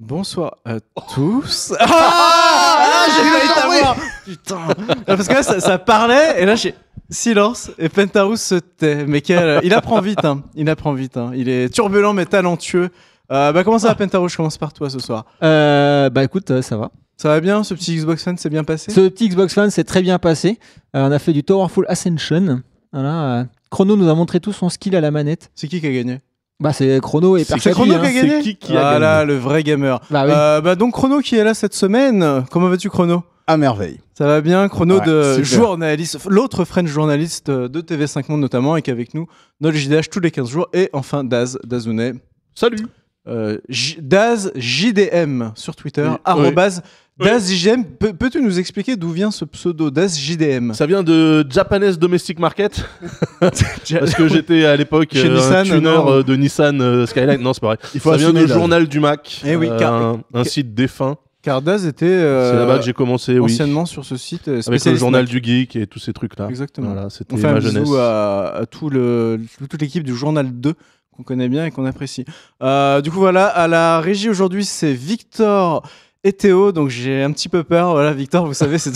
Bonsoir à tous. J'ai failli t'avoir. Putain. Parce que là, ça parlait et là, j'ai silence et Pentarous se tait. Mais il apprend vite. Il apprend vite. Il est turbulent mais talentueux. Comment ça va, Pentarous? Je commence par toi ce soir. Écoute, ça va. Ça va bien? Ce petit Xbox Fan s'est bien passé? Ce petit Xbox Fan s'est très bien passé. On a fait du Towerfall Ascension. Voilà. Chrono nous a montré tout son skill à la manette. C'est qui a gagné? C'est Chrono et C'est Chrono qui a gagné. C'est qui a gagné? Là, le vrai gamer. Oui. Donc Chrono qui est là cette semaine. Comment vas-tu, Chrono? À merveille. Ça va bien, Chrono, de super. journaliste, l'autre French journaliste de TV5 Monde notamment, et qu'avec nous, notre JDH tous les 15 jours, et enfin Dazounet. Salut. Daz JDM sur Twitter, arrobase Daz JDM. Peux-tu nous expliquer d'où vient ce pseudo Daz JDM? Ça vient de Japanese Domestic Market. Parce que j'étais à l'époque Chez un Nissan, tuner de Nissan Skyline. Non, c'est pas vrai. Ça vient du journal du Mac. Eh oui, un site défunt. Car Daz était c'est là-bas que j'ai commencé, anciennement sur ce site. Avec le journal du geek et tous ces trucs-là. Exactement. Voilà, c'était on fait ma un jeunesse. bisou à toute l'équipe du journal 2 qu'on connaît bien et qu'on apprécie. Du coup, voilà, à la régie aujourd'hui, c'est Victor et Théo, donc j'ai un petit peu peur. Voilà, Victor, vous savez, c'est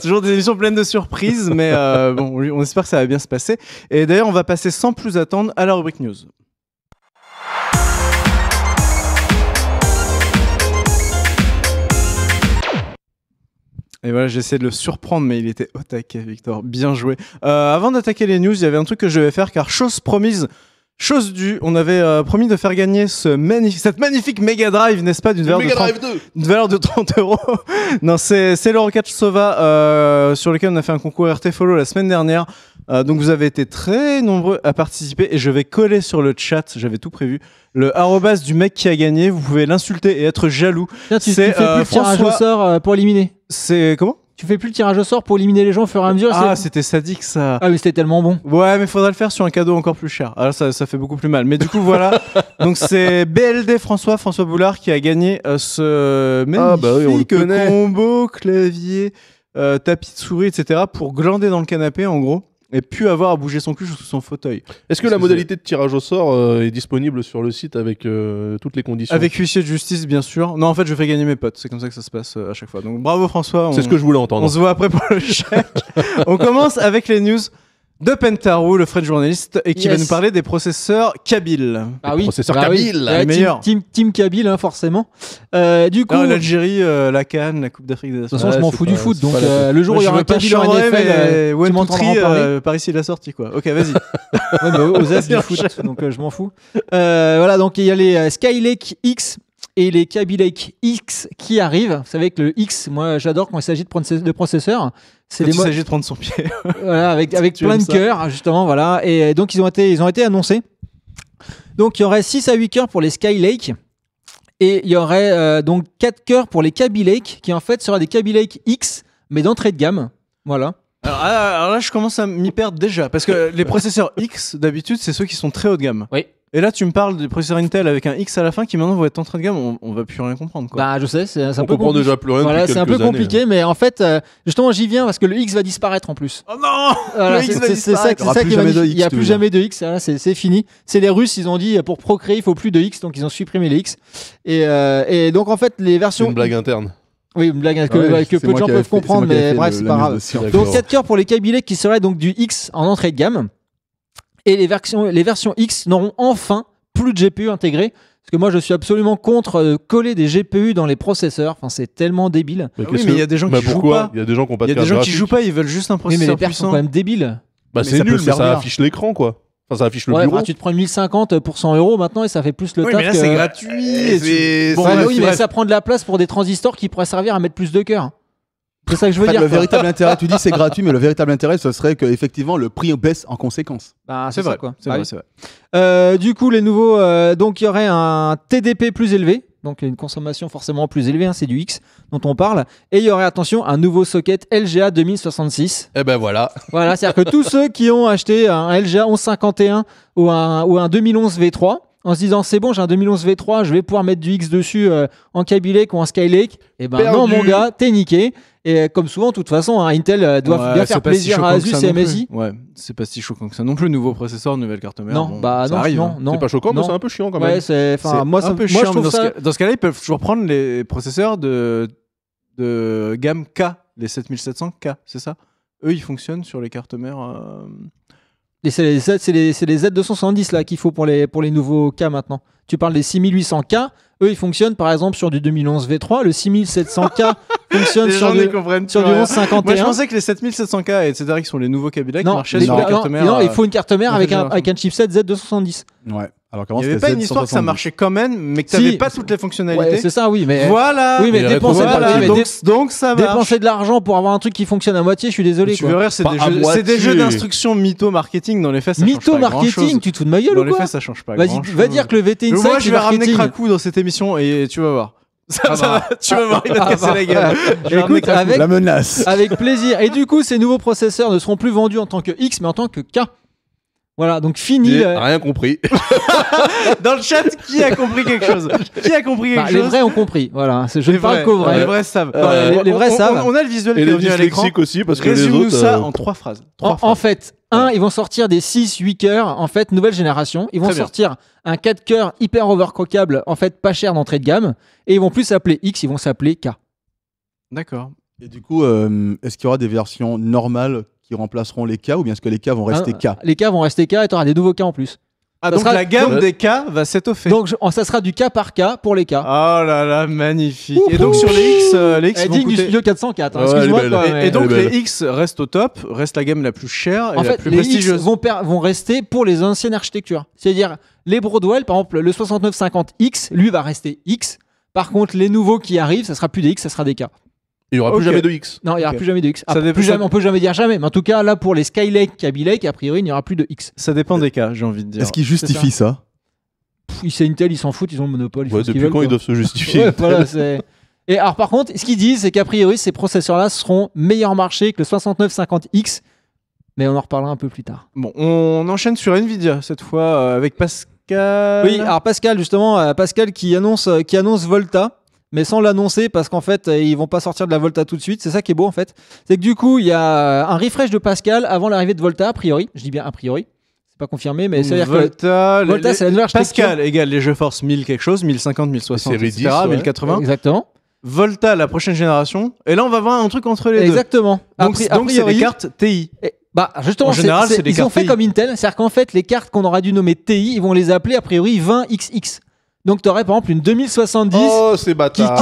toujours des émissions pleines de surprises, mais on espère que ça va bien se passer. Et d'ailleurs, on va passer sans plus attendre à la rubrique news. Et voilà, j'essaie de le surprendre, mais il était au taquet, Victor. Bien joué. Avant d'attaquer les news, il y avait un truc que je devais faire, car chose promise, chose due, on avait promis de faire gagner cette magnifique Mega Drive, n'est-ce pas, d'une valeur de 30 €. Non, c'est l'Eurocatch Sova, sur lequel on a fait un concours RT Follow la semaine dernière. Donc vous avez été très nombreux à participer et je vais coller sur le chat, j'avais tout prévu, le arrobas du mec qui a gagné. Vous pouvez l'insulter et être jaloux. Tiens, tu fais plus le tirage au sort pour éliminer. C'est comment? Tu fais plus le tirage au sort pour éliminer les gens au fur et à mesure. C'était sadique ça. Ah oui, c'était tellement bon. Ouais, mais faudrait le faire sur un cadeau encore plus cher. Alors ça fait beaucoup plus mal. Mais du coup, voilà. Donc c'est BLD François Boulard qui a gagné ce magnifique combo clavier, tapis de souris, etc. pour glander dans le canapé en gros. Et puis avoir à bouger son cul sous son fauteuil. Est-ce que la modalité de tirage au sort est disponible sur le site avec toutes les conditions? Avec huissier de justice, bien sûr. Non, en fait, je fais gagner mes potes. C'est comme ça que ça se passe à chaque fois. Donc bravo François. C'est ce que je voulais entendre. On se voit après pour le chèque. On commence avec les news de Pentarou, le French journaliste, et qui va nous parler des processeurs Kabyles. Ah oui, processeurs Kabyles, les meilleurs. Team Kabyle, hein, forcément. Du coup, l'Algérie, la Cannes, la Coupe d'Afrique des Nations. De toute façon, je m'en fous du foot. Donc, le jour où il y aura un Kabyle en NFL, tu m'entendras en parler. Par ici, il a sorti quoi. Ok, vas-y. Ouais, mais aux As du foot, donc je m'en fous. Voilà, donc il y a les Skylake X et les Kaby Lake X qui arrivent. Vous savez que le X, moi j'adore quand il s'agit de processeurs. Il s'agit de prendre son pied. Voilà, avec plein de cœurs, justement. Voilà. Et donc ils ont été annoncés. Donc il y aurait 6 à 8 cœurs pour les Skylake. Et il y aurait donc 4 cœurs pour les Kaby Lake, qui en fait sera des Kaby Lake X, mais d'entrée de gamme. Voilà. Alors là, je commence à m'y perdre déjà. Parce que les processeurs X, d'habitude, c'est ceux qui sont très haut de gamme. Oui. Et là, tu me parles des processeurs Intel avec un X à la fin qui maintenant vont être entrée de gamme. On va plus rien comprendre. Quoi. Bah, je sais, c'est un peu compliqué. On comprend déjà plus rien. Voilà, c'est un peu compliqué, mais en fait, justement, j'y viens parce que le X va disparaître en plus. Oh non, voilà, c'est ça qui va. Il n'y a plus jamais de X. Voilà, c'est fini. C'est les Russes, ils ont dit pour procréer, il faut plus de X, donc ils ont supprimé les X. Et donc en fait, les versions. C'est une blague interne. Oui, une blague que peu de gens peuvent comprendre, mais bref, c'est pas grave. Donc 4 cœurs pour les Kaby Lake qui seraient donc du X en entrée de gamme. Et les versions X n'auront enfin plus de GPU intégré. Parce que moi, je suis absolument contre coller des GPU dans les processeurs. Enfin, c'est tellement débile. Mais il y a des gens qui jouent pas. Il y a des gens qui ont pas de Il y a des gens qui jouent pas, ils veulent juste un processeur mais les pertes sont quand même débiles. Bah, c'est nul, mais ça affiche l'écran, quoi. Enfin, ça affiche le bureau. Bah, tu te prends 1050 pour 100 € maintenant et ça fait plus le taf. Mais là, c'est gratuit. Mais ça prend de la place pour des transistors qui pourraient servir à mettre plus de cœurs. C'est ça que je veux dire. Le véritable intérêt, tu dis c'est gratuit, mais le véritable intérêt, ce serait qu'effectivement le prix baisse en conséquence. Bah, c'est vrai, quoi. C'est vrai. Du coup, les nouveaux, donc il y aurait un TDP plus élevé, donc une consommation forcément plus élevée, hein, c'est du X dont on parle, et il y aurait, attention, un nouveau socket LGA 2066. Et ben voilà. Voilà, c'est-à-dire que tous ceux qui ont acheté un LGA 1151 ou un 2011 V3, en se disant c'est bon, j'ai un 2011 V3, je vais pouvoir mettre du X dessus en Kaby Lake ou en Skylake. Et ben non, mon gars, t'es niqué. Et comme souvent, de toute façon, Intel doit bien faire plaisir à Asus et MSI. Ouais, c'est pas si choquant que ça non plus. Nouveau processeur, nouvelle carte mère. Non, bah non, arrive, non. C'est pas choquant, mais c'est un peu chiant quand même. Ouais, c'est moi, un peu chiant. Dans ce cas-là, ils peuvent toujours prendre les processeurs de gamme K, les 7700K, c'est ça? Eux, ils fonctionnent sur les cartes mères. C'est les Z270 là qu'il faut pour les nouveaux K maintenant. Tu parles des 6800K, eux ils fonctionnent par exemple sur du 2011 V3, le 6700K fonctionne sur du 1151. Moi je pensais que les 7700K etc. qui sont les nouveaux Kaby Lake marchaient sur les cartes mères. Non, il faut une carte mère avec un chipset Z270. Ouais. Alors, il n'y avait pas une histoire que ça marchait quand même, mais que tu n'avais pas toutes les fonctionnalités. Ouais, c'est ça, oui, mais voilà. Oui, mais donc ça marche. Dépenser de l'argent pour avoir un truc qui fonctionne à moitié, je suis désolé. Tu verras, c'est des jeux d'instruction mytho marketing. Dans les faits, ça change pas grand-chose. Mytho marketing, tu te fous de ma gueule ou quoi? Dans les faits, ça change pas grand-chose. Va dire que le VT Insight, moi, je vais ramener Krakou dans cette émission et tu vas voir. Tu vas voir, il va te casser la gueule. Écoute, la menace. Avec plaisir. Et du coup, ces nouveaux processeurs ne seront plus vendus en tant que X, mais en tant que K. Voilà, donc fini. J'ai rien compris. Dans le chat, qui a compris quelque chose? Les vrais ont compris. Voilà, je ne parle qu'aux vrais. Les vrais savent. Les vrais savent. On a le visuel et qui est revenu à l'écran. Aussi, parce que résume-nous les autres, ça en 3 phrases. En fait, ils vont sortir des 6-8 cœurs, en fait, nouvelle génération. Ils vont sortir un 4 cœurs hyper overclockable, en fait, pas cher d'entrée de gamme. Et ils vont plus s'appeler X, ils vont s'appeler K. D'accord. Et du coup, est-ce qu'il y aura des versions normales qui remplaceront les K ou bien est-ce que les K vont rester K? Les K vont rester K et tu auras des nouveaux K en plus. Donc la gamme des K va s'étoffer. Donc ça sera du K par K pour les K. Oh là là, magnifique. Et donc sur les X vont coûter... du Studio 404, excuse-moi. Et donc les X restent au top, reste la gamme la plus chère et la plus Les prestigieuse. X vont rester pour les anciennes architectures. C'est-à-dire les Broadwell, par exemple, le 6950X, lui va rester X. Par contre, les nouveaux qui arrivent, ça sera plus des X, ça sera des K. Il n'y aura plus jamais de X. Non, il n'y aura plus jamais de X. On peut jamais dire jamais, mais en tout cas, là, pour les Skylake, Kaby Lake, a priori, il n'y aura plus de X. Ça dépend des cas, j'ai envie de dire. Est-ce qu'ils justifient ça? C'est Intel, ils s'en foutent, ils ont le monopole. Depuis quand ils doivent se justifier? Voilà, et alors, par contre, ce qu'ils disent, c'est qu'a priori, ces processeurs-là seront meilleurs marché que le 6950X, mais on en reparlera un peu plus tard. Bon, on enchaîne sur Nvidia, cette fois, avec Pascal. Oui, alors Pascal, justement, Pascal qui annonce Volta. Mais sans l'annoncer parce qu'en fait ils vont pas sortir de la Volta tout de suite. C'est ça qui est beau en fait. C'est que du coup il y a un refresh de Pascal avant l'arrivée de Volta a priori. Je dis bien a priori. C'est pas confirmé mais c'est à dire que Volta c'est la nouvelle architecture. Pascal égale les GeForce 1000 quelque chose, 1050, 1060, etc. 1080. Exactement. Volta la prochaine génération. Et là on va voir un truc entre les deux. Exactement. Donc c'est des cartes TI. Justement, en général, c'est des ils cartes ont fait TI. comme Intel, c'est-à-dire qu'en fait les cartes qu'on aura dû nommer TI, ils vont les appeler a priori 20XX. Donc tu aurais par exemple une 2070 c'est bâtard.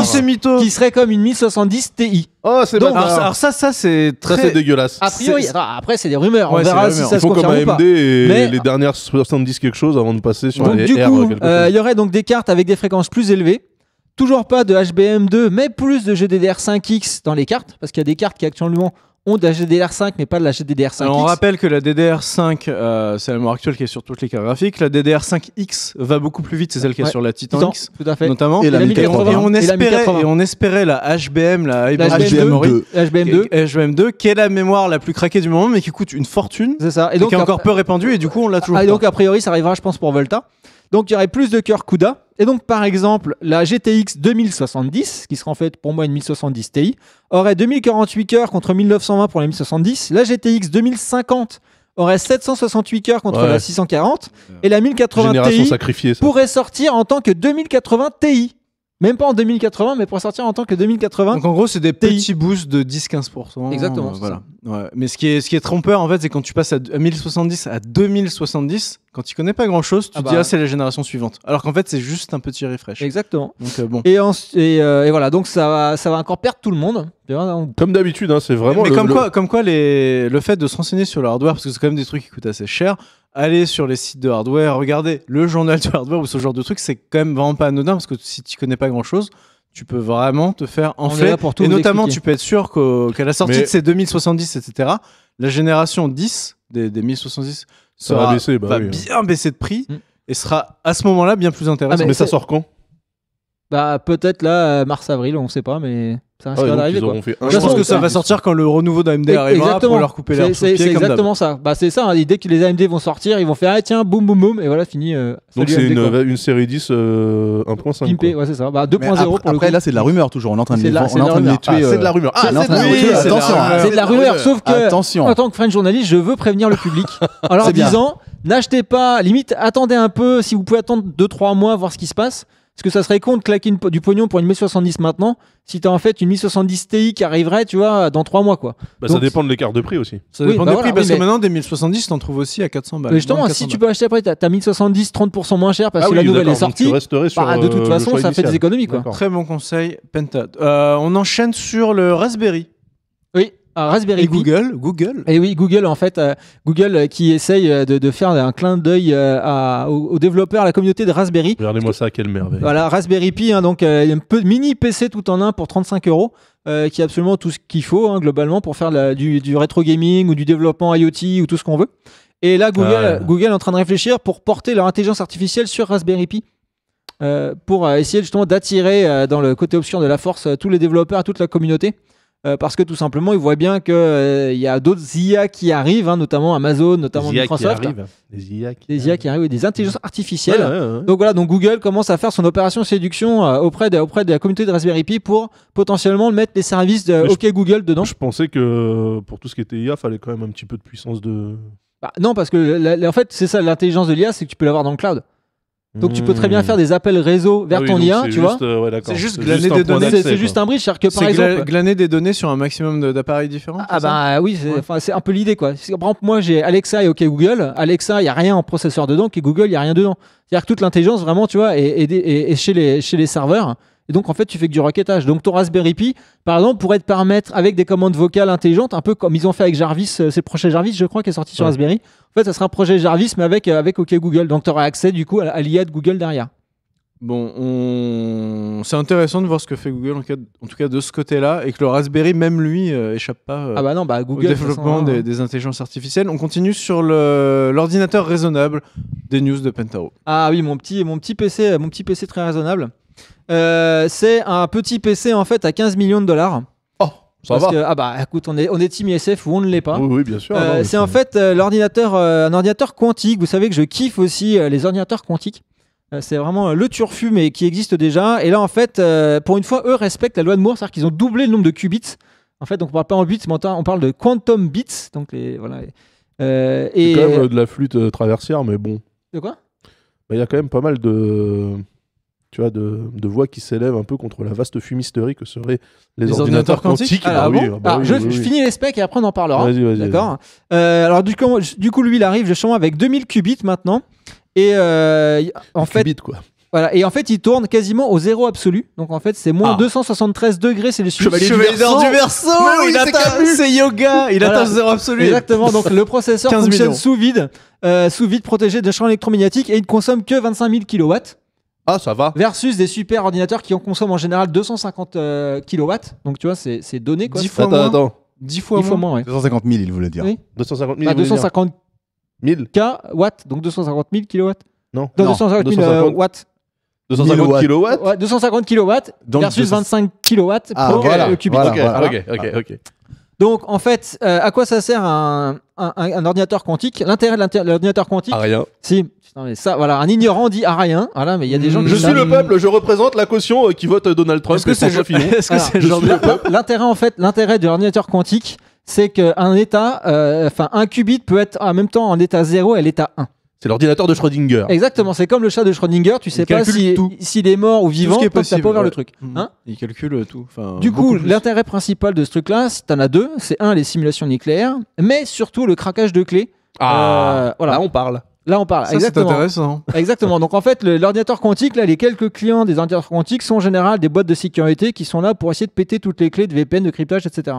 qui serait comme une 1070 Ti. Oh, c'est bâtard. Alors ça c'est très... Ça, c'est dégueulasse. A priori, après c'est des rumeurs, Ouais, on verra si ça se Ils font comme confirme ou pas. AMD et les dernières 70 quelque chose avant de passer sur Donc les du R coup, quelque chose. il y aurait donc des cartes avec des fréquences plus élevées. Toujours pas de HBM2, mais plus de GDDR5X dans les cartes, parce qu'il y a des cartes qui actuellement ont de la GDDR5 mais pas de la GDDR5X. Alors on rappelle que la DDR5 c'est la mémoire actuelle qui est sur toutes les cartes graphiques. La DDR5X va beaucoup plus vite, c'est celle qui est sur la Titan X tout à fait. notamment. Et la 1080. Et on espérait la HBM, la HBM2 qui est la mémoire la plus craquée du moment mais qui coûte une fortune. C'est ça. Et donc qui est encore peu répandue et du coup on l'a toujours pas. Et donc a priori ça arrivera je pense pour Volta. Donc il y aurait plus de cœurs CUDA. Et donc par exemple la GTX 2070, qui sera en fait pour moi une 1070 Ti, aurait 2048 cœurs contre 1920 pour la 1070. La GTX 2050 aurait 768 cœurs contre la 640. Et la 1080 Ti pourrait sortir en tant que 2080 Ti. Même pas en 2080, mais pour sortir en tant que 2080. Donc en gros, c'est des petits boosts de 10-15%. Exactement. Voilà. Ouais. Mais ce qui est trompeur, en fait, c'est quand tu passes à 1070 à 2070, quand tu connais pas grand chose, tu te dis c'est la génération suivante. Alors qu'en fait, c'est juste un petit refresh. Exactement. Donc bon. Et voilà, donc ça va encore perdre tout le monde. Comme d'habitude, c'est vraiment. Mais comme quoi le fait de se renseigner sur le hardware, parce que c'est quand même des trucs qui coûtent assez cher. Aller sur les sites de hardware, regardez le journal du hardware ou ce genre de truc, c'est quand même vraiment pas anodin parce que si tu connais pas grand chose, tu peux vraiment te faire enfler. Et notamment, tu peux être sûr qu'à la sortie de ces 2070, etc., la génération 10 des 1070 va bien baisser de prix et sera à ce moment-là bien plus intéressant. Mais ça sort quand? Peut-être là, mars-avril, on sait pas, mais. Ça risque d'arriver. Je pense que ça va sortir quand le renouveau d'AMD arrivera pour leur couper l'herbe sous le pied. C'est exactement ça. C'est ça. Dès que les AMD vont sortir, ils vont faire tiens, boum, boum, boum, et voilà, fini. Donc c'est une série 10 1.5. Pimpé, ouais, c'est ça. 2.0 pour le coup. Après, là, c'est de la rumeur toujours. On est en train de les tuer. C'est de la rumeur. Attention. C'est de la rumeur, sauf que en tant que French journaliste, je veux prévenir le public en leur disant n'achetez pas, limite, attendez un peu, si vous pouvez attendre 2-3 mois, voir ce qui se passe. Parce que ça serait con de claquer du pognon pour une 1070 maintenant, si t'as en fait une 1070 Ti qui arriverait, tu vois, dans 3 mois, quoi. Donc, ça dépend de l'écart de prix aussi. Ça dépend des prix, parce que maintenant, des 1070, t'en trouves aussi à 400 balles. Mais justement, si tu peux acheter après, t'as 1070 30% moins cher parce que la nouvelle est sortie. Tu resterais sur de toute façon, ça fait des économies, quoi. Très bon conseil, Pentad. On enchaîne sur le Raspberry. Oui. Raspberry Pi. Google. Et oui, Google en fait, Google qui essaye de faire un clin d'œil aux développeurs, à la communauté de Raspberry. Regardez-moi ça, quelle merveille. Voilà, Raspberry Pi, donc un peu mini PC tout en un pour 35 €, qui est absolument tout ce qu'il faut globalement pour faire du rétro gaming ou du développement IoT ou tout ce qu'on veut. Et là, Google est en train de réfléchir pour porter leur intelligence artificielle sur Raspberry Pi. Pour essayer justement d'attirer dans le côté obscur de la force tous les développeurs, toute la communauté. Parce que tout simplement, ils voient bien qu'il y a d'autres IA qui arrivent, notamment Amazon, notamment Microsoft. Des IA qui arrivent, des intelligences artificielles. Donc voilà, donc Google commence à faire son opération séduction auprès de la communauté de Raspberry Pi pour potentiellement mettre les services de Google dedans. Je pensais que pour tout ce qui était IA, il fallait quand même un petit peu de puissance de... non, parce que en fait, c'est ça, l'intelligence de l'IA, c'est que tu peux l'avoir dans le cloud. Donc tu peux très bien faire des appels réseau vers ton IA, tu vois. C'est juste glaner des données. C'est juste un bridge, c'est-à-dire que par exemple glaner des données sur un maximum d'appareils différents. Oui, c'est un peu l'idée, quoi. Par exemple, moi j'ai Alexa et OK Google. Alexa, il y a rien en processeur dedans, OK Google, il y a rien dedans. C'est-à-dire que toute l'intelligence vraiment, tu vois, est chez les serveurs. Et donc en fait, tu fais que du requêtage. Donc ton Raspberry Pi, par exemple, pourrait te permettre avec des commandes vocales intelligentes, un peu comme ils ont fait avec Jarvis, c'est le projet Jarvis, je crois, qui est sorti sur Raspberry. En fait, ça sera un projet Jarvis, mais avec OK Google. Donc tu auras accès du coup à l'IA de Google derrière. Bon, c'est intéressant de voir ce que fait Google en tout cas de ce côté-là, et que le Raspberry, même lui, échappe pas Google, au développement des intelligences artificielles. On continue sur l'ordinateur raisonnable des news de Pentaro. Ah oui, mon petit PC très raisonnable. C'est un petit PC en fait à 15 millions de dollars. Ça va. Que, écoute, on est Team ISF ou on ne l'est pas. Oui, bien sûr. C'est en fait un ordinateur quantique. Vous savez que je kiffe aussi les ordinateurs quantiques. C'est vraiment le turfu, mais qui existe déjà. Et là, en fait, pour une fois, eux respectent la loi de Moore, c'est-à-dire qu'ils ont doublé le nombre de qubits. En fait, donc on parle pas en bits, mais on parle de quantum bits. Donc c'est quand même de la flûte traversière, mais bon. De quoi ? Il y a quand même pas mal de voix qui s'élèvent un peu contre la vaste fumisterie que seraient les ordinateurs quantiques. Je finis les specs et après on en parlera. Vas-y. D'accord. Alors du coup, lui, il arrive justement avec 2000 qubits maintenant. Et en fait, qubits, quoi. Voilà, et en fait, il tourne quasiment au zéro absolu. Donc en fait, c'est moins 273 degrés Celsius. Chevalier du Verseau. C'est yoga. Il atteint le zéro absolu. Exactement. Donc le processeur fonctionne sous vide protégé des champs électromagnétiques, et il ne consomme que 25 000 kW. Ah, ça va. Versus des super ordinateurs qui en consomment en général 250 kW. Donc tu vois, c'est donné, quoi. 10 fois moins. Attends. 10 fois moins, ouais. 250 000, il voulait dire. Oui. 250 000. 250 000 watts, donc 250 000 kW. Non. 250 000 watts. 250 kW. Ouais, 250 kW versus 25 kW pour le qubit. Ok. Donc en fait, à quoi ça sert un ordinateur quantique ? L'intérêt de l'ordinateur quantique, à rien. Si, mais ça, voilà, un ignorant dit à rien. Voilà, mais il y a des gens qui je suis le peuple, je représente la caution qui vote Donald Trump. Est-ce que c'est le genre de peuple ? L'intérêt de l'ordinateur quantique, c'est qu'un état, un qubit peut être en même temps en état 0 et l'état 1. C'est l'ordinateur de Schrödinger. Exactement, c'est comme le chat de Schrödinger, tu sais pas s'il est mort ou vivant, tant que t'as pas ouvert le truc. Il calcule tout. Du coup, l'intérêt principal de ce truc-là, t'en as deux. C'est les simulations nucléaires, mais surtout le craquage de clés. Voilà. Là, on parle. Ça, exactement. C'est intéressant. Exactement. Donc en fait, l'ordinateur quantique, là, les quelques clients des ordinateurs quantiques sont en général des boîtes de sécurité qui sont là pour essayer de péter toutes les clés de VPN, de cryptage, etc.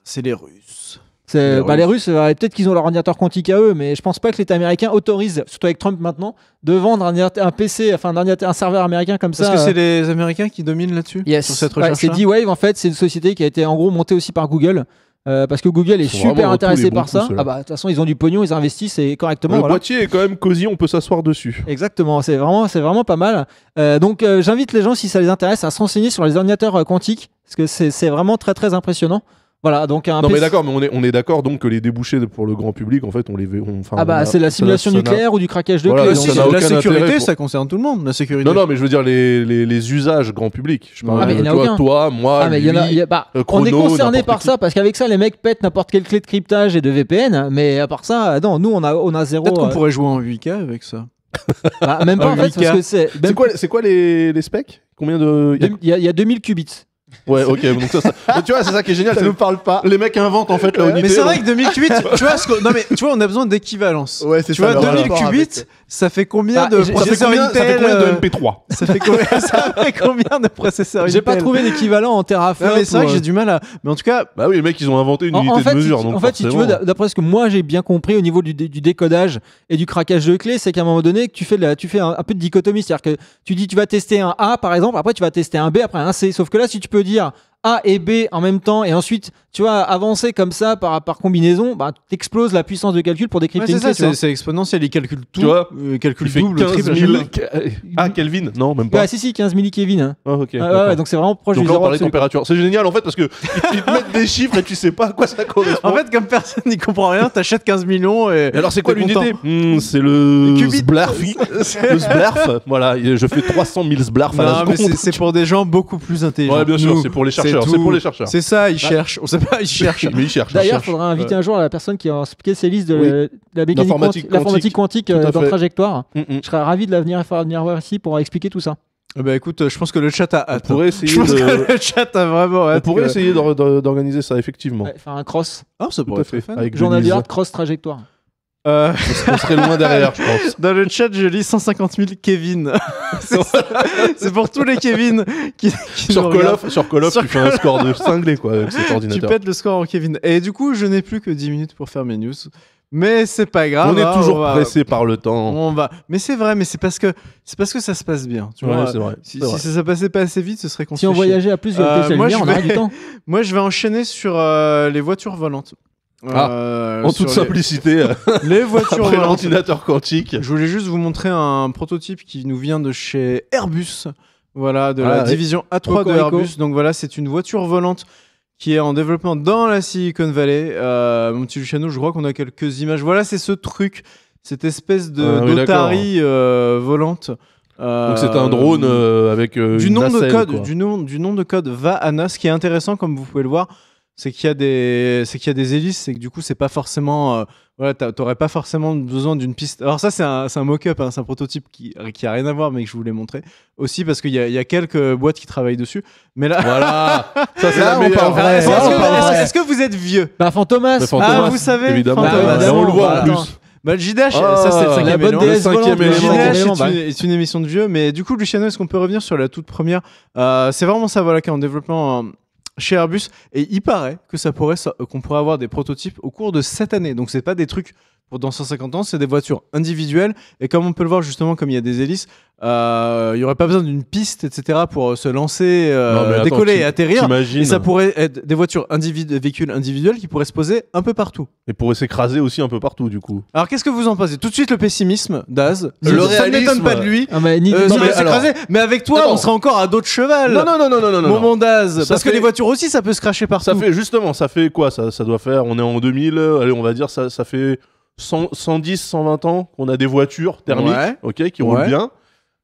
C'est les Russes. Les Russes, peut-être qu'ils ont leur ordinateur quantique à eux, mais je pense pas que l'État américain autorise, surtout avec Trump maintenant, de vendre un PC, un serveur américain comme ça. Parce que c'est les Américains qui dominent là-dessus, sur cette recherche. C'est D-Wave, en fait, c'est une société qui a été en gros montée aussi par Google. Parce que Google est super intéressé par ça. De toute façon, ils ont du pognon, ils investissent correctement. Le boîtier est quand même cosy, on peut s'asseoir dessus. Exactement, c'est vraiment pas mal. Donc, j'invite les gens, si ça les intéresse, à se renseigner sur les ordinateurs quantiques. parce que c'est vraiment très très impressionnant. Voilà, donc non mais d'accord, mais on est d'accord donc que les débouchés pour le grand public, en fait, on les c'est la simulation nucléaire ou du craquage de clés. La sécurité, ça concerne tout le monde. La sécurité. Non, mais je veux dire les usages grand public. Je parle toi, moi, lui, on est concerné par ça parce qu'avec ça, les mecs pètent n'importe quelle clé de cryptage et de VPN. Mais à part ça, non, nous on a zéro. Peut-être qu'on pourrait jouer en 8K avec ça. Même pas en fait, parce que c'est quoi les specs? Combien de Il y a 2000 qubits. Ouais, ok, donc ça. Tu vois, c'est ça qui est génial. Ça nous parle pas. Les mecs inventent en fait la unité. Mais c'est vrai que 2000 qubits, tu vois, on a besoin d'équivalence. Ouais, c'est tu vois, 2000 qubits, ça fait combien de processeurs Intel? Ça fait combien de MP3? Ça fait combien de processeurs Intel? J'ai pas trouvé d'équivalent en teraflop. Mais c'est vrai que j'ai du mal à. Mais en tout cas. Bah oui, les mecs, ils ont inventé une unité de mesure. En fait, si tu veux, d'après ce que moi j'ai bien compris au niveau du décodage et du craquage de clés, c'est qu'à un moment donné, tu fais un peu de dichotomie. C'est-à-dire que tu dis, tu vas tester un A par exemple, après tu vas tester un B, après un C. Sauf que là, si tu peux dire A et B en même temps et ensuite tu vas avancer comme ça par combinaison, bah t'exploses la puissance de calcul pour décrypter une clé. C'est exponentiel, il calcule tout, tu vois, calcule double, triple. Kelvin, non, même pas. Ouais, si 15 millikelvin. Hein. Oh, ok. Ouais, donc c'est vraiment proche donc du là, on zéro. parlait de température. C'est génial en fait parce que ils te mettent des chiffres et tu sais pas à quoi ça correspond. En fait, comme personne n'y comprend rien, t'achètes 15 millions et alors c'est quoi l'unité? C'est le Sblarf. Le Sblarf. Voilà, je fais 300 000 Sblarf à la seconde. Mais c'est pour des gens beaucoup plus intelligents. Ouais, bien sûr, c'est pour les chercheurs. C'est pour les chercheurs. C'est ça, ils cherchent. On sait pas, ils cherchent. Mais ils cherchent. D'ailleurs, il faudra inviter un jour la personne qui a expliqué ses listes de la mécanique l'informatique quantique dans Trajectoire. Je serais ravi de la venir voir ici pour expliquer tout ça. Bah écoute, je pense que le chat a hâte. On pourrait essayer le chat a vraiment hâte. On pourrait essayer d'organiser ça, effectivement. Faire un cross. Ah, ça pourrait être fun. Journal du Hard cross Trajectoire. On serait loin derrière, je pense. Dans le chat, je lis 150 000 Kevin. C'est pour tous les Kevin qui sur Call of, tu fais un score de cinglé quoi avec cet ordinateur. Tu pètes le score en Kevin. Et du coup, je n'ai plus que 10 minutes pour faire mes news. Mais c'est pas grave. On est toujours pressé par le temps. Mais c'est vrai, mais c'est parce que ça se passe bien. Tu vois, c'est vrai. Si ça passait pas assez vite, ce serait compliqué. Si on voyageait à plus de lumière, on aurait du temps. Moi, je vais enchaîner sur les voitures volantes. En toute simplicité, les voitures après l'ordinateur quantique. Je voulais juste vous montrer un prototype qui nous vient de chez Airbus, voilà, de la division A3 de Airbus. Donc voilà, c'est une voiture volante qui est en développement dans la Silicon Valley. Mon petit Luciano, je crois qu'on a quelques images. Voilà, c'est ce truc, cette espèce d'Otari volante. Donc c'est un drone avec du une nom nacelle, de code, quoi. du nom de code Vahana. Ce qui est intéressant, comme vous pouvez le voir, c'est qu'il y a des hélices, c'est que du coup c'est pas forcément t'aurais pas forcément besoin d'une piste. Alors ça c'est un mock-up, hein, c'est un prototype qui a rien à voir mais que je voulais montrer aussi parce qu'il y a quelques boîtes qui travaillent dessus. Mais là voilà, ça c'est la meilleure. Est-ce que vous êtes vieux? Fantomas. Ah vous savez, évidemment. Fantomas. On le voit en plus. Le JDH, ça c'est le cinquième élément. Le cinquième élément est une émission de vieux, mais du coup Luciano, est-ce qu'on peut revenir sur la toute première? C'est vraiment ça, voilà, qui est en développement chez Airbus, et il paraît que qu'on pourrait avoir des prototypes au cours de cette année. Donc c'est pas des trucs pour dans 150 ans, c'est des voitures individuelles, et comme on peut le voir justement, comme il y a des hélices, il y aurait pas besoin d'une piste, etc. pour se lancer, décoller et atterrir. Et ça pourrait être des voitures véhicules individuels qui pourraient se poser un peu partout. Et pourraient s'écraser aussi un peu partout du coup. Alors qu'est-ce que vous en pensez? Tout de suite le pessimisme d'Az. Le ça réalisme. ne m'étonne pas de lui. s'écraser. Mais avec toi, on sera encore à d'autres cheval. Non. Moment d'Az. Parce que les voitures aussi, ça peut se cracher partout. Ça fait quoi ça doit faire, on est en 2000, allez on va dire ça fait 110, 120 ans qu'on a des voitures thermiques, qui roulent bien.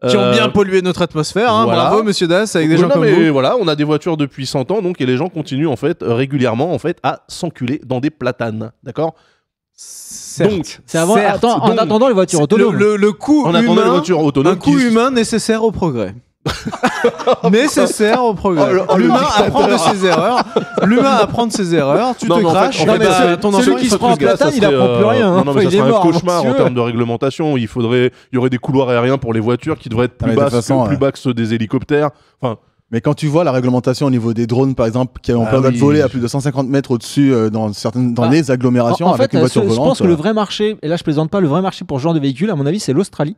Qui ont bien pollué notre atmosphère, hein. Voilà. Bravo Monsieur Das, avec des gens comme vous. Voilà, on a des voitures depuis 100 ans, et les gens continuent en fait régulièrement à s'enculer dans des platanes, d'accord? Donc, c'est avant. En attendant les voitures autonomes. Le coût en attendant les voitures autonomes, un coût humain nécessaire au progrès. Nécessaire au progrès. L'humain apprend de ses erreurs. Tu te craches. Ton enfant qui se prend en platane, il apprend plus rien. Non, mais ça serait un cauchemar en termes de réglementation. Il y aurait des couloirs aériens pour les voitures qui devraient être plus bas que ceux des hélicoptères. Enfin. Mais quand tu vois la réglementation au niveau des drones, par exemple, qui ont pas le droit de voler à plus de 150 mètres au-dessus dans les agglomérations avec une voiture volante. Je pense que le vrai marché, et là je plaisante pas, le vrai marché pour ce genre de véhicule, à mon avis, c'est l'Australie.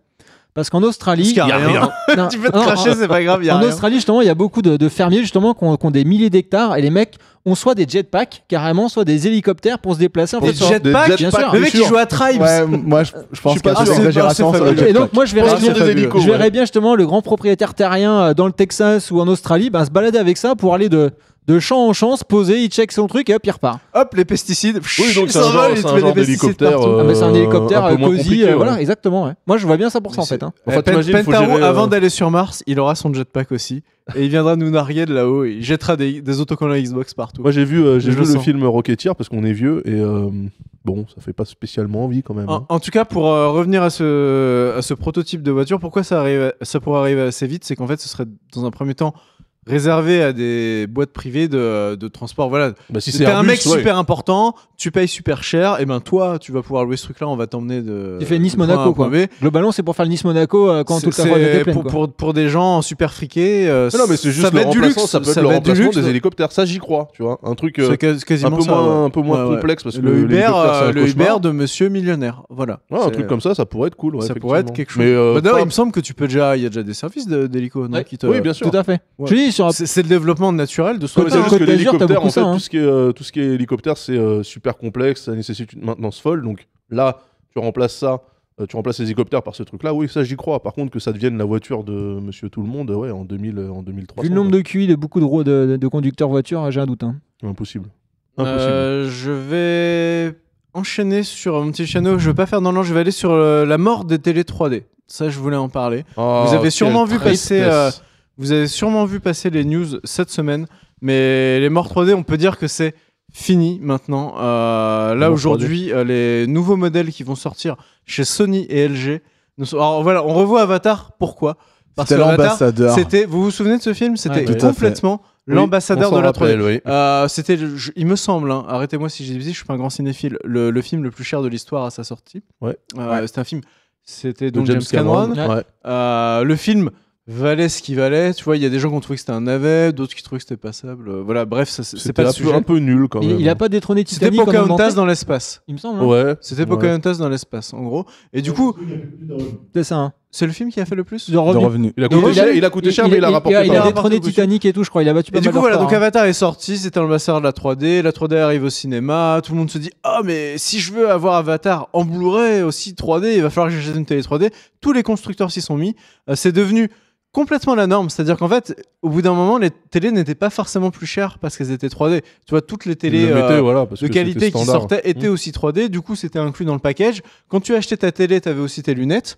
Parce qu'en Australie, il y a rien. Tu peux te cracher, c'est pas grave. En Australie, justement, il y a beaucoup de fermiers justement qui ont des milliers d'hectares et les mecs ont soit des jetpacks carrément, soit des hélicoptères pour se déplacer. Des jetpacks, bien sûr. Le mec qui joue à Tribes. Ouais, moi je pense que c'est exagération. Et donc moi je verrais bien justement le grand propriétaire terrien dans le Texas ou en Australie se balader avec ça pour aller de De champ en champ, se poser, il check son truc et hop, il repart. Hop, les pesticides. Oui, donc c'est un genre d'hélicoptère. C'est un hélicoptère cosy. Voilà, exactement. Ouais. Moi, je vois bien ça pour ça en fait. Pentaro, avant d'aller sur Mars, il aura son jetpack aussi. Et il viendra nous narguer de là-haut. Il jettera des autocollants Xbox partout. Moi, j'ai vu le film Rocketeer parce qu'on est vieux et bon, ça fait pas spécialement envie quand même. En tout cas, pour revenir à ce prototype de voiture, pourquoi ça pourrait arriver assez vite, c'est qu'en fait, ce serait dans un premier temps réservé à des boîtes privées de transport. Voilà. Si t'es un mec super important, tu payes super cher, et ben toi, tu vas pouvoir louer ce truc-là, on va t'emmener de. Tu fais Nice-Monaco, quoi. Globalement, c'est pour faire le Nice-Monaco quand toute la fois était pleine. Pour des gens super friqués. Non, mais c'est juste le remplacement, ça peut être le remplacement des hélicoptères. Ça, j'y crois, tu vois. Un truc un peu moins complexe parce que le Uber de Monsieur Millionnaire. Voilà. Un truc comme ça pourrait être cool. Ça pourrait être quelque chose. D'ailleurs, il me semble que tu peux déjà. Il y a déjà des services d'hélico, non? Oui, bien sûr. Tout à fait. C'est le développement naturel de soi. C'est juste que l'hélicoptère, en fait, tout ce qui est hélicoptère, c'est super complexe, ça nécessite une maintenance folle. Donc là, tu remplaces les hélicoptères par ce truc-là. Oui, ça, j'y crois. Par contre, que ça devienne la voiture de Monsieur Tout le Monde, ouais, en 2300. Vu le nombre de QI de beaucoup de conducteurs voitures, j'ai un doute. Impossible. Je vais enchaîner sur mon petit channel. Je vais pas faire dans l'an. Je vais aller sur la mort des télé 3D. Ça, je voulais en parler. Vous avez sûrement vu passer. Vous avez sûrement vu passer les news cette semaine, mais les morts 3D, on peut dire que c'est fini maintenant. Là, aujourd'hui, les nouveaux modèles qui vont sortir chez Sony et LG. Alors voilà, on revoit Avatar. Pourquoi? Parce que l'ambassadeur. Vous vous souvenez de ce film? C'était complètement l'ambassadeur de la 3D. C'était, il me semble, arrêtez-moi si j'ai dit, je suis pas un grand cinéphile, le film le plus cher de l'histoire à sa sortie. C'était un film. C'était donc James Cameron. Le film valait ce qu'il valait, tu vois, il y a des gens qui ont trouvé que c'était un navet, d'autres qui trouvaient que c'était passable. Voilà, bref, c'est pas le sujet. Un peu nul quand même. Il a pas détrôné Titanic. C'était Pocahontas dans l'espace. Il me semble. Ouais. C'était Pocahontas dans l'espace, en gros. Et du coup, c'est ça. C'est le film qui a fait le plus de revenus. Il a coûté cher, mais il a rapporté. Il a détrôné Titanic et tout, je crois. Il a battu pas mal. Et du coup, voilà, donc Avatar est sorti, c'était l'ambassadeur de la 3D. La 3D arrive au cinéma. Tout le monde se dit, mais si je veux avoir Avatar en Blu-ray aussi 3D, il va falloir que j'achète une télé 3D. Tous les constructeurs s'y sont mis. C'est devenu complètement la norme, c'est-à-dire qu'en fait, au bout d'un moment, les télés n'étaient pas forcément plus chères parce qu'elles étaient 3D. Tu vois, toutes les télés de qualité qui sortaient étaient aussi 3D, du coup, c'était inclus dans le package. Quand tu achetais ta télé, tu avais aussi tes lunettes.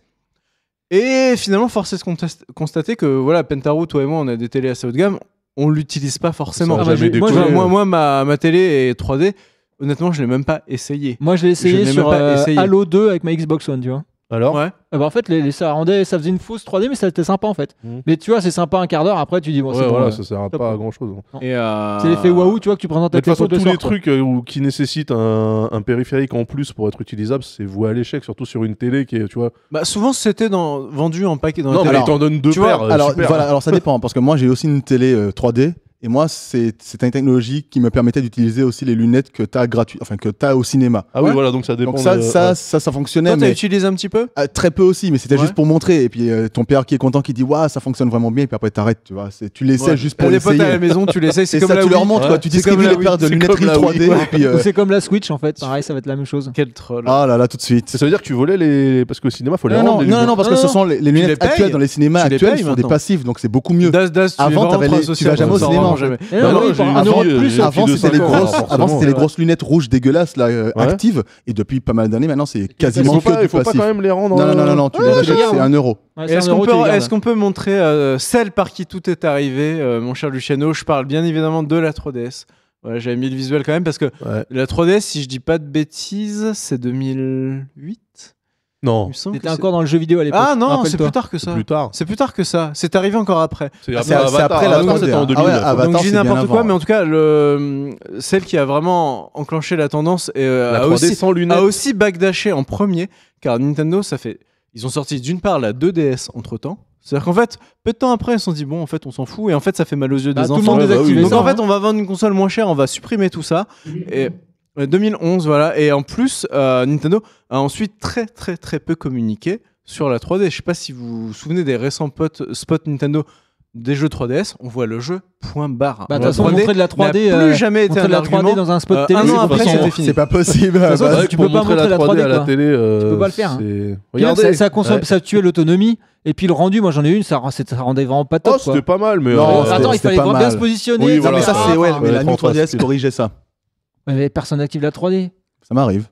Et finalement, force est de constater que, voilà, Pentaro, toi et moi, on a des télés assez haut de gamme, on l'utilise pas forcément. Moi, ma télé est 3D, honnêtement, je l'ai même pas essayé. Moi, je l'ai essayé sur Halo 2 avec ma Xbox One, tu vois. Alors en fait, ça faisait une fausse 3D, mais ça était sympa en fait. Mais tu vois, c'est sympa un quart d'heure. Après, tu dis bon, c'est bon, ça sert pas à grand chose. C'est l'effet waouh, tu vois, que tu présentes ta télé. De toute façon, tous les trucs qui nécessitent un périphérique en plus pour être utilisable, c'est voué à l'échec, surtout sur une télé qui est, tu vois. Souvent, c'était vendu en paquet dans la télé. Non, mais ils t'en donnent deux paires. Alors ça dépend, parce que moi, j'ai aussi une télé 3D. Et moi, c'est une technologie qui me permettait d'utiliser aussi les lunettes que tu as gratuites, enfin que tu as au cinéma. Ah oui, voilà, donc ça dépend. Donc ça fonctionnait. Toi, tu utilises un petit peu très peu aussi, mais c'était juste pour montrer. Et puis ton père qui est content, qui dit waouh, ça fonctionne vraiment bien, et puis après t'arrêtes, tu vois. Tu l'essaies juste pour l'essayer. Les potes à la maison, tu l'essayes. C'est comme ça, tu leur montres quoi. Tu distribues les paires de lunetterie 3D. C'est comme la Switch en fait. Pareil, ça va être la même chose. Quel troll. Ah là là, tout de suite. Ça veut dire que tu volais les parce qu'au cinéma, faut les rendre. Non, parce que ce sont les lunettes actuelles dans les cinémas actuels, ils font des passifs, donc c'est beaucoup mieux. Avant, tu vas jamais au cinéma. Avant, c'était les grosses lunettes rouges dégueulasses là, actives, et depuis pas mal d'années maintenant, c'est quasiment que du passif. Il faut pas quand même les rendre. Non, tu les achètes, c'est 1 euro. Est-ce qu'on peut montrer celle par qui tout est arrivé, mon cher Luciano? Je parle bien évidemment de la 3DS. Voilà, j'avais mis le visuel quand même parce que la 3DS, si je dis pas de bêtises, c'est 2008. Non. C'était encore dans le jeu vidéo à l'époque. Ah non, c'est plus tard que ça. C'est plus tard que ça. C'est arrivé encore après. C'est après la 3D. C'était en 2009. Donc je dis n'importe quoi, mais en tout cas, celle qui a vraiment enclenché la tendance a aussi backdashé en premier, car Nintendo, ils ont sorti d'une part la 2DS entre temps. C'est-à-dire qu'en fait, peu de temps après, ils se sont dit bon, en fait, on s'en fout, et en fait, ça fait mal aux yeux des enfants. Tout le monde désactive. Donc en fait, on va vendre une console moins chère, on va supprimer tout ça. Et 2011, voilà. Et en plus, Nintendo a ensuite très très très peu communiqué sur la 3D. Je sais pas si vous vous souvenez des récents spots Nintendo, des jeux 3DS, on voit le jeu, point barre. De toute façon, montrer de la 3D, plus jamais été un argument. Dans un spot télé, un an après, c'était fini. C'est pas possible. Tu peux pas montrer la 3D à la télé. Tu peux pas le faire. Regardez, ça tuait l'autonomie. Et puis le rendu, moi j'en ai une, ça rendait vraiment pas top. C'était pas mal, mais. Attends, il fallait bien se positionner. Oui, voilà. Mais ça, c'est mais la New 3DS corrigeait ça. Mais personne n'active la 3D. Ça m'arrive.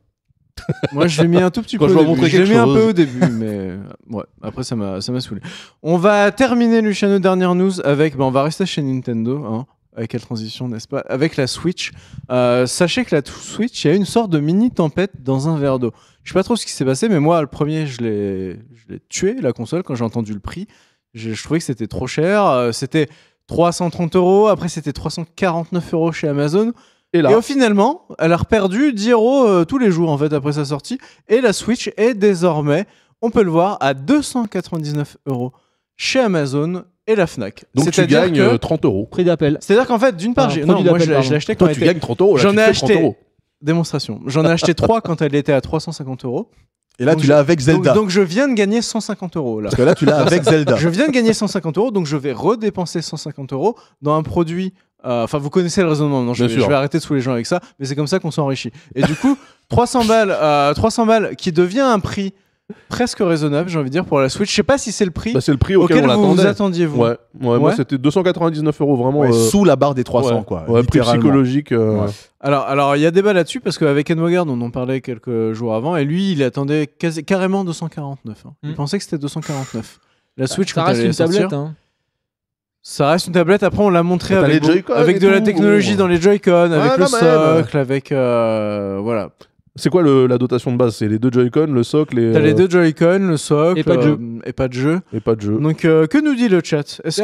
Moi, je l'ai mis un tout petit peu. Je l'ai mis un peu au début, mais ouais. Après, ça m'a saoulé. On va terminer Luciano dernière news avec. On va rester chez Nintendo. Hein, avec quelle transition, n'est-ce pas? Avec la Switch. Sachez que la Switch, il y a une sorte de mini tempête dans un verre d'eau. Je sais pas trop ce qui s'est passé, mais moi, le premier, je l'ai tué la console quand j'ai entendu le prix. Je trouvais que c'était trop cher. C'était 330 €. Après, c'était 349 € chez Amazon. Et finalement, elle a perdu 10 € tous les jours en fait après sa sortie. Et la Switch est désormais, on peut le voir, à 299 € chez Amazon et la Fnac. Donc tu gagnes 30 €. Prix d'appel. C'est-à-dire qu'en fait, d'une part, moi je l'ai acheté quand tu gagnes 30 €. J'en ai acheté. Démonstration. J'en ai acheté 3 quand elle était à 350 €. Et là, tu l'as avec Zelda. Donc je viens de gagner 150 € là. Parce que là, tu l'as avec Zelda. Je viens de gagner 150 €, donc je vais redépenser 150 € dans un produit. Enfin, vous connaissez le raisonnement. Non, je vais arrêter de saouler les gens avec ça, mais c'est comme ça qu'on s'enrichit. Et du coup, 300 balles qui devient un prix presque raisonnable, j'ai envie de dire, pour la Switch. Je sais pas si c'est le prix. C'est le prix auquel vous attendiez, vous. Ouais. Moi, c'était 299 € vraiment. Sous la barre des 300, quoi. Ouais, prix psychologique. Alors, il y a débat là-dessus parce qu'avec Ed Mogard, on en parlait quelques jours avant, et lui, il attendait carrément 249. Il pensait que c'était 249. La Switch, ça reste une tablette. Ça reste une tablette. Après, on l'a montré avec de la technologie dans les Joy-Con, avec le socle, avec voilà. C'est quoi la dotation de base? C'est les 2 Joy-Con, le socle et... T'as les 2 Joy-Con, le socle... Et pas de jeu. Et pas de jeu. Donc, que nous dit le chat? Si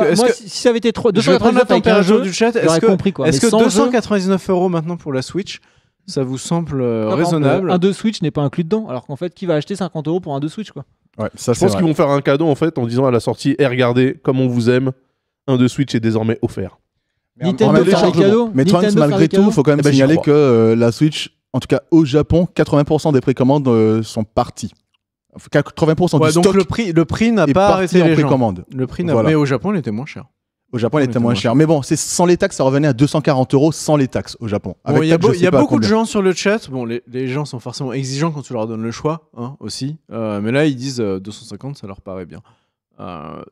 ça avait été 299 avec un jeu du chat, est-ce que 299 € maintenant pour la Switch, ça vous semble raisonnable? Un 2 Switch n'est pas inclus dedans, alors qu'en fait, qui va acheter 50 € pour un 2 Switch, quoi? Ouais, ça, je pense qu'ils vont faire un cadeau, en fait, en disant à la sortie, regardez, comme on vous aime, un 2 Switch est désormais offert. Nintendo fait des cadeaux. Mais Trunks, malgré tout, il faut quand même signaler que la Switch... En tout cas, au Japon, 80% des précommandes sont parties. 80% du stock. Donc le prix n'a pas arrêté les précommande. Le prix n'a. Mais au Japon, il était moins cher. Au Japon, il était moins cher. Mais bon, sans les taxes, ça revenait à 240 € sans les taxes au Japon. Il y a beaucoup de gens sur le chat. Bon, les gens sont forcément exigeants quand tu leur donnes le choix, hein, aussi. Mais là, ils disent 250, ça leur paraît bien.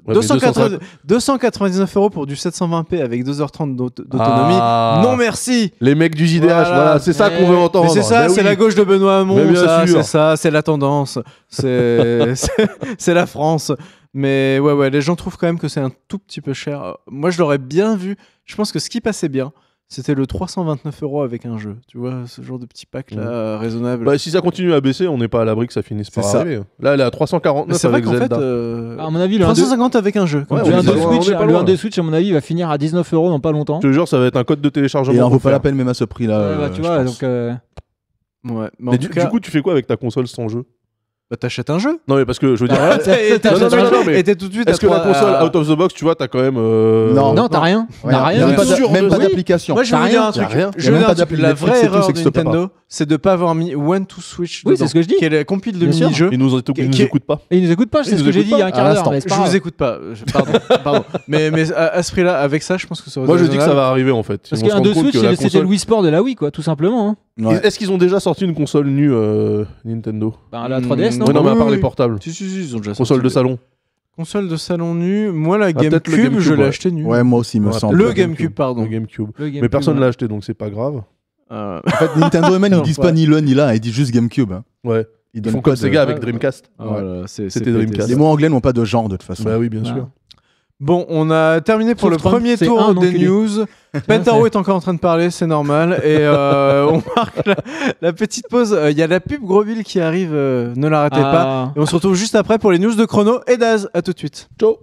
299 € pour du 720p avec 2h30 d'autonomie. Non merci. Les mecs du JDH, voilà, c'est ça qu'on veut entendre. Mais c'est ça, c'est la gauche de Benoît Hamon, c'est ça, c'est la tendance, c'est la France. Mais ouais, les gens trouvent quand même que c'est un tout petit peu cher. Moi, je l'aurais bien vu. Je pense que ce qui passait bien, c'était le 329 € avec un jeu. Tu vois, ce genre de petit pack là, raisonnable. Si ça continue à baisser, on n'est pas à l'abri que ça finisse par arriver. Là, elle est à 349 avec Zelda. À mon avis, le 350 avec un jeu. Le 1-2 Switch, à mon avis, il va finir à 19 € dans pas longtemps. Je te jure, ça va être un code de téléchargement. Et il en vaut pas la peine même à ce prix-là. Tu vois, donc. Mais du coup, tu fais quoi avec ta console sans jeu? Bah t'achètes un jeu. Non mais parce que je veux dire. Et t'es tout de suite. Est-ce que la console out of the box, tu vois, t'as quand même. Non, t'as rien. Même pas d'application. Moi je vais vous dire un truc. Je veux dire la vraie erreur de Nintendo, c'est de pas avoir mis One to Switch. Oui, c'est ce que je dis. Qui est la compile de mini-jeux. Ils nous écoutent pas. Ils nous écoutent pas. C'est ce que j'ai dit il y a un quart d'heure. Je vous écoute pas. Pardon. Mais à ce prix-là, avec ça, je pense que ça va. Moi je dis que ça va arriver en fait. Parce qu'un 2 Switch, c'était le Wii Sport de la Wii, quoi, tout simplement. Est-ce qu'ils ont déjà sorti une console nue Nintendo? La 3DS, non? Non, mais à part les portables. Si, ils ont déjà sorti. Console de salon. Console de salon nue. Moi, la GameCube, je l'ai acheté nue. Ouais, moi aussi, me semble. Le GameCube, pardon. Le GameCube. Mais personne l'a acheté, donc c'est pas grave. En fait, Nintendo eux-mêmes, ils disent pas ni le ni là, ils disent juste GameCube. Ouais. Ils font comme Sega avec Dreamcast. C'était Dreamcast. Les mots anglais n'ont pas de genre, de toute façon. Bah oui, bien sûr. Bon, on a terminé pour le premier tour des news. Pentaro est encore en train de parler, c'est normal. Et on marque la petite pause. Il y a la pub Grosville qui arrive, ne la ratez pas. Et on se retrouve juste après pour les news de Chrono et Daz. À tout de suite. Ciao.